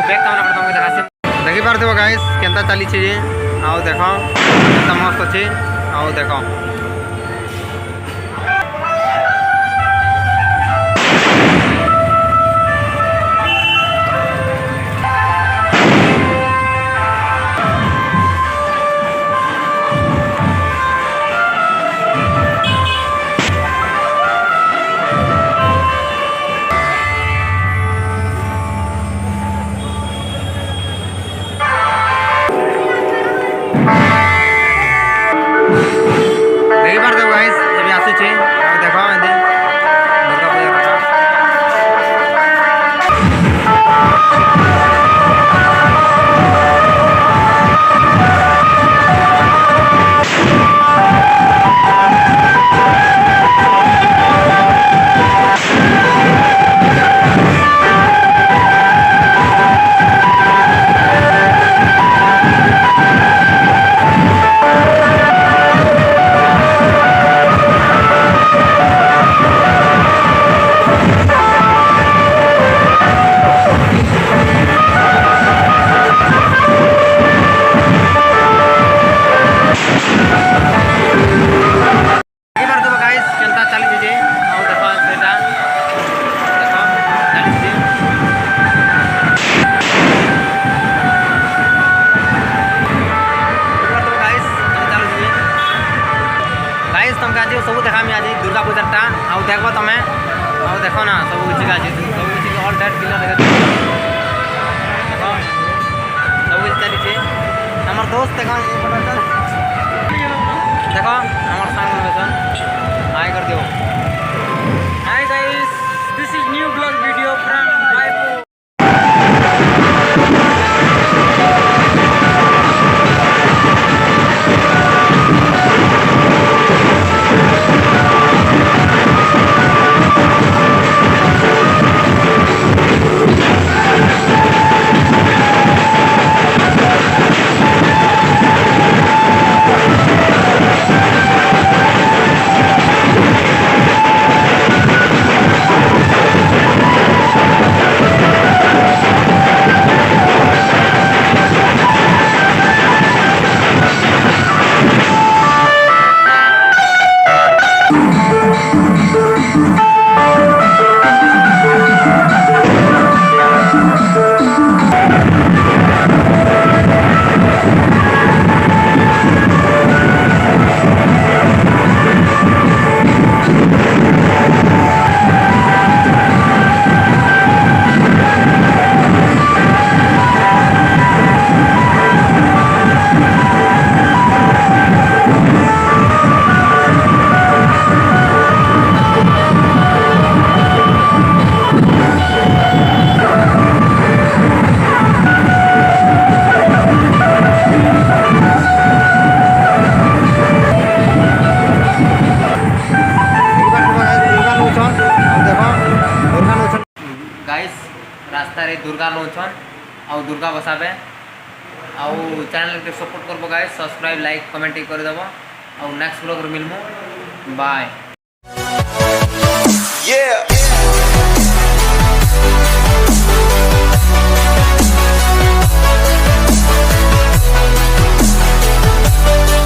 Bag camera पर तुमको देखासी देखि पारथबो गाइस केनता चली छी आओ देखो केनता मस्त अछि आओ देखो देखि पारथबो गाइस एबे आसी छी आओ देखो एदे दुर्गा पूजा कथा सब देखा आज दुर्गा पूजा आउ देखो तुम आउ देख ना सब किसी आज सब किसी ऑल डेट किलो देख सब किसी चली हमार दोस्त देखो देखो हमार संग हाय कर दियो hi guys this is new blog video from Raipur रास्ता रे दुर्गा लोचन आउ दुर्गा बसाबे आउ चैनल के सपोर्ट करबो गाइस सब्सक्राइब लाइक कमेंट कर देबो आउ नेक्स्ट ब्लॉग रे मिलमु बाय।